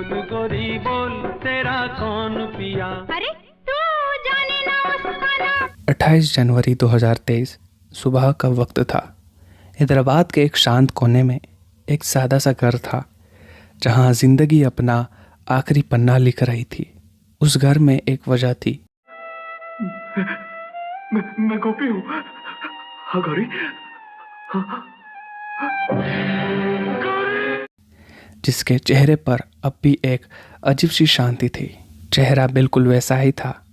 बोल गोरी बोल तेरा कौन पिया। अरे तू जाने ना उसका नाम। 28 जनवरी 2023 सुबह का वक्त था। हैदराबाद के एक शांत कोने में एक सादा सा घर था जहां जिंदगी अपना आखिरी पन्ना लिख रही थी। उस घर में एक वजह थी। मैं गोपी हूँ। हाँ गौरी। जिसके चेहरे पर अब भी एक अजीब सी शांति थी। चेहरा बिल्कुल वैसा ही था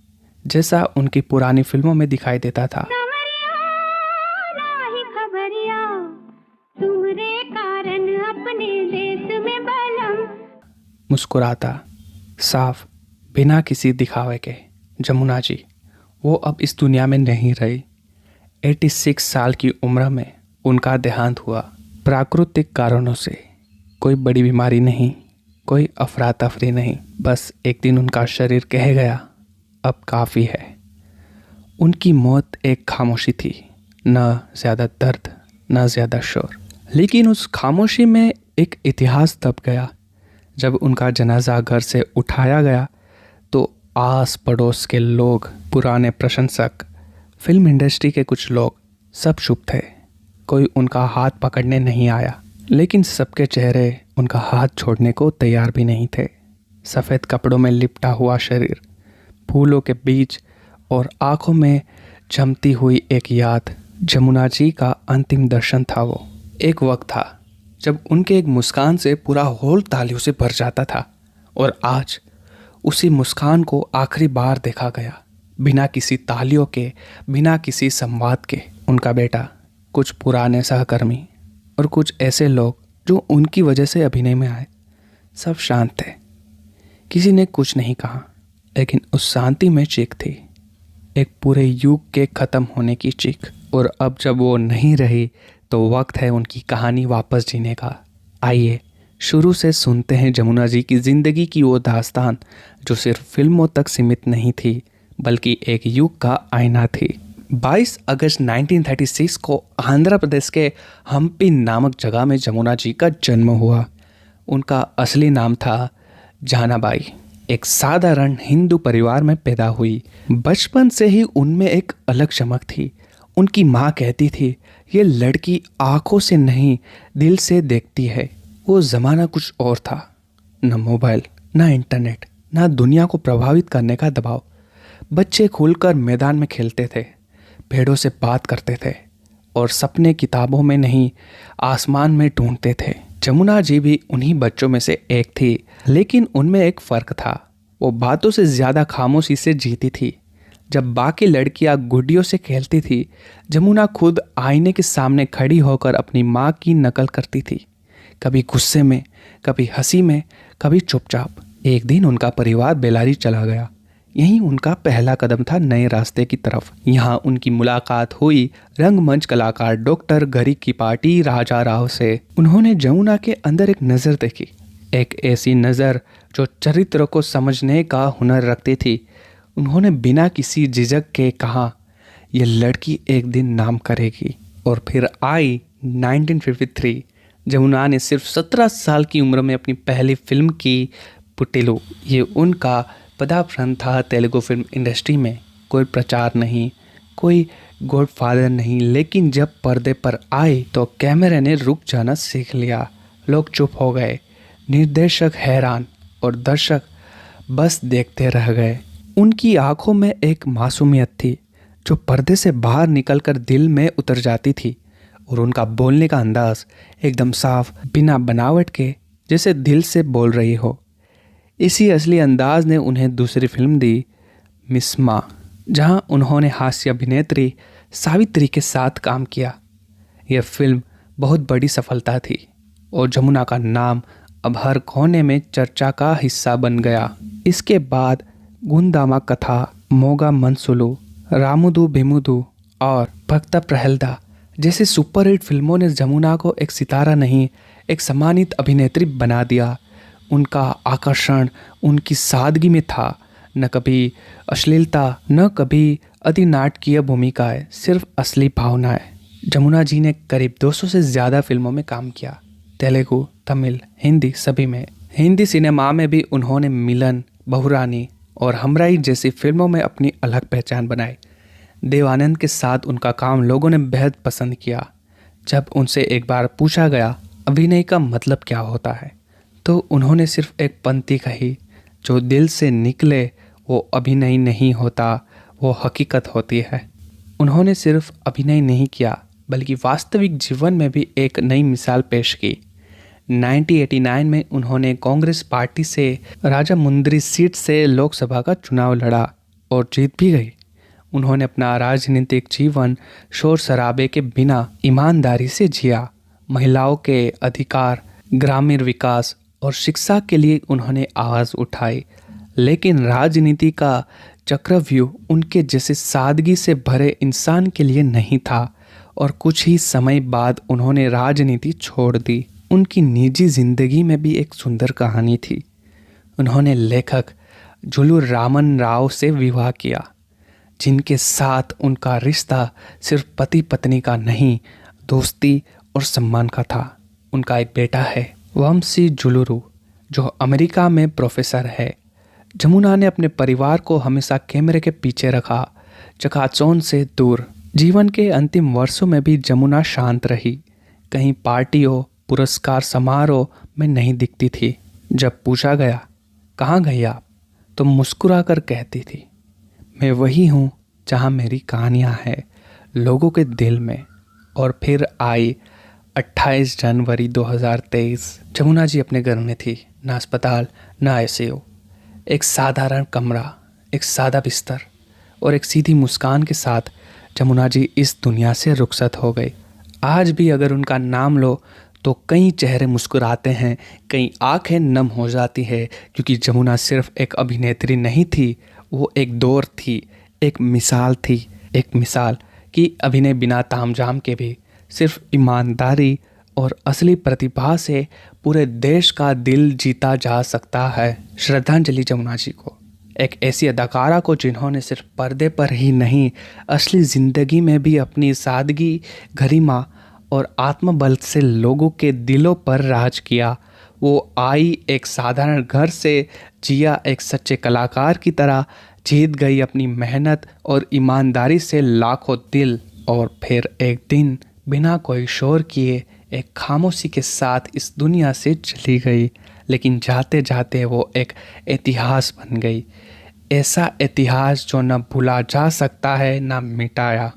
जैसा उनकी पुरानी फिल्मों में दिखाई देता था। नाही खबरिया तुम्हारे कारण अपने देश में बलम। मुस्कुराता, साफ, बिना किसी दिखावे के। जमुना जी वो अब इस दुनिया में नहीं रही। 86 साल की उम्र में उनका देहांत हुआ, प्राकृतिक कारणों से। कोई बड़ी बीमारी नहीं, कोई अफरा तफरी नहीं, बस एक दिन उनका शरीर कह गया अब काफ़ी है। उनकी मौत एक खामोशी थी, न ज़्यादा दर्द न ज़्यादा शोर, लेकिन उस खामोशी में एक इतिहास दब गया। जब उनका जनाजा घर से उठाया गया तो आस पड़ोस के लोग, पुराने प्रशंसक, फिल्म इंडस्ट्री के कुछ लोग, सब चुप थे। कोई उनका हाथ पकड़ने नहीं आया, लेकिन सबके चेहरे उनका हाथ छोड़ने को तैयार भी नहीं थे। सफ़ेद कपड़ों में लिपटा हुआ शरीर, फूलों के बीच और आंखों में जमती हुई एक याद, जमुना जी का अंतिम दर्शन था वो। एक वक्त था जब उनके एक मुस्कान से पूरा हॉल तालियों से भर जाता था, और आज उसी मुस्कान को आखिरी बार देखा गया, बिना किसी तालियों के, बिना किसी संवाद के। उनका बेटा, कुछ पुराने सहकर्मी और कुछ ऐसे लोग जो उनकी वजह से अभिनय में आए, सब शांत थे। किसी ने कुछ नहीं कहा, लेकिन उस शांति में चीख थी, एक पूरे युग के ख़त्म होने की चीख। और अब जब वो नहीं रही तो वक्त है उनकी कहानी वापस जीने का। आइए शुरू से सुनते हैं जमुना जी की ज़िंदगी की वो दास्तान जो सिर्फ फिल्मों तक सीमित नहीं थी, बल्कि एक युग का आईना थी। 22 अगस्त 1936 को आंध्र प्रदेश के हम्पी नामक जगह में जमुना जी का जन्म हुआ। उनका असली नाम था जहानाबाई। एक साधारण हिंदू परिवार में पैदा हुई। बचपन से ही उनमें एक अलग चमक थी। उनकी माँ कहती थी, ये लड़की आंखों से नहीं दिल से देखती है। वो ज़माना कुछ और था, न मोबाइल, न इंटरनेट, न दुनिया को प्रभावित करने का दबाव। बच्चे खुलकर मैदान में खेलते थे, पेड़ों से बात करते थे, और सपने किताबों में नहीं आसमान में ढूंढते थे। जमुना जी भी उन्हीं बच्चों में से एक थी, लेकिन उनमें एक फ़र्क था। वो बातों से ज़्यादा खामोशी से जीती थी। जब बाकी लड़कियां गुड्डियों से खेलती थी, जमुना खुद आईने के सामने खड़ी होकर अपनी माँ की नकल करती थी, कभी गुस्से में, कभी हंसी में, कभी चुपचाप। एक दिन उनका परिवार बेलारी चला गया। यही उनका पहला कदम था नए रास्ते की तरफ। यहाँ उनकी मुलाकात हुई रंगमंच कलाकार डॉक्टर गरीकीपाटी राजा राव से। उन्होंने जमुना के अंदर एक नज़र देखी, एक ऐसी नज़र जो चरित्र को समझने का हुनर रखती थी। उन्होंने बिना किसी झिझक के कहा, यह लड़की एक दिन नाम करेगी। और फिर आई 1953। जमुना ने सिर्फ 17 साल की उम्र में अपनी पहली फिल्म की, पुटिलू। ये उनका पदार्पण था तेलुगु फिल्म इंडस्ट्री में। कोई प्रचार नहीं, कोई गॉडफादर नहीं, लेकिन जब पर्दे पर आए तो कैमरे ने रुक जाना सीख लिया। लोग चुप हो गए, निर्देशक हैरान, और दर्शक बस देखते रह गए। उनकी आंखों में एक मासूमियत थी जो पर्दे से बाहर निकलकर दिल में उतर जाती थी, और उनका बोलने का अंदाज एकदम साफ, बिना बनावट के, जैसे दिल से बोल रही हो। इसी असली अंदाज ने उन्हें दूसरी फिल्म दी, मिस माँ, जहां उन्होंने हास्य अभिनेत्री सावित्री के साथ काम किया। यह फिल्म बहुत बड़ी सफलता थी और जमुना का नाम अब हर कोने में चर्चा का हिस्सा बन गया। इसके बाद गुंदामा कथा, मोगा मनसुलु, रामुदु भीमुदु और भक्ता प्रहलदा जैसे सुपरहिट फिल्मों ने जमुना को एक सितारा नहीं, एक सम्मानित अभिनेत्री बना दिया। उनका आकर्षण उनकी सादगी में था, न कभी अश्लीलता, न कभी अतिनाटकीय भूमिकाएं, सिर्फ असली भावनाएं। जमुना जी ने करीब 200 से ज़्यादा फिल्मों में काम किया, तेलुगु, तमिल, हिंदी, सभी में। हिंदी सिनेमा में भी उन्होंने मिलन, बहुरानी और हमराई जैसी फिल्मों में अपनी अलग पहचान बनाई। देव आनंद के साथ उनका काम लोगों ने बेहद पसंद किया। जब उनसे एक बार पूछा गया अभिनय का मतलब क्या होता है, तो उन्होंने सिर्फ एक पंक्ति कही, जो दिल से निकले वो अभिनय नहीं होता, वो हकीकत होती है। उन्होंने सिर्फ अभिनय नहीं किया बल्कि वास्तविक जीवन में भी एक नई मिसाल पेश की। 1989 में उन्होंने कांग्रेस पार्टी से राजामुंद्री सीट से लोकसभा का चुनाव लड़ा और जीत भी गई। उन्होंने अपना राजनीतिक जीवन शोर शराबे के बिना ईमानदारी से जिया। महिलाओं के अधिकार, ग्रामीण विकास और शिक्षा के लिए उन्होंने आवाज़ उठाई। लेकिन राजनीति का चक्रव्यूह उनके जैसे सादगी से भरे इंसान के लिए नहीं था और कुछ ही समय बाद उन्होंने राजनीति छोड़ दी। उनकी निजी जिंदगी में भी एक सुंदर कहानी थी। उन्होंने लेखक जुलूर रामन राव से विवाह किया, जिनके साथ उनका रिश्ता सिर्फ पति पत्नी का नहीं, दोस्ती और सम्मान का था। उनका एक बेटा है, वंशी जुलूरू, जो अमेरिका में प्रोफेसर है। जमुना ने अपने परिवार को हमेशा कैमरे के पीछे रखा, चकाचौंध से दूर। जीवन के अंतिम वर्षों में भी जमुना शांत रही, कहीं पार्टियों, पुरस्कार समारोह में नहीं दिखती थी। जब पूछा गया कहाँ गई आप, तो मुस्कुराकर कहती थी, मैं वही हूँ जहाँ मेरी कहानियाँ हैं, लोगों के दिल में। और फिर आई 28 जनवरी 2023। जमुना जी अपने घर में थी, ना अस्पताल ना ICU। एक साधारण कमरा, एक सादा बिस्तर और एक सीधी मुस्कान के साथ जमुना जी इस दुनिया से रुखसत हो गई। आज भी अगर उनका नाम लो तो कई चेहरे मुस्कुराते हैं, कई आंखें नम हो जाती है, क्योंकि जमुना सिर्फ एक अभिनेत्री नहीं थी, वो एक दौर थी, एक मिसाल थी। एक मिसाल कि अभिनय बिना तामझाम के भी सिर्फ ईमानदारी और असली प्रतिभा से पूरे देश का दिल जीता जा सकता है। श्रद्धांजलि जमुना जी को, एक ऐसी अदाकारा को जिन्होंने सिर्फ पर्दे पर ही नहीं, असली ज़िंदगी में भी अपनी सादगी, गरिमा और आत्मबल से लोगों के दिलों पर राज किया। वो आई एक साधारण घर से, जिया एक सच्चे कलाकार की तरह, जीत गई अपनी मेहनत और ईमानदारी से लाखों दिल, और फिर एक दिन बिना कोई शोर किए एक खामोशी के साथ इस दुनिया से चली गई। लेकिन जाते जाते वो एक इतिहास बन गई, ऐसा इतिहास जो न भुला जा सकता है, न मिटाया।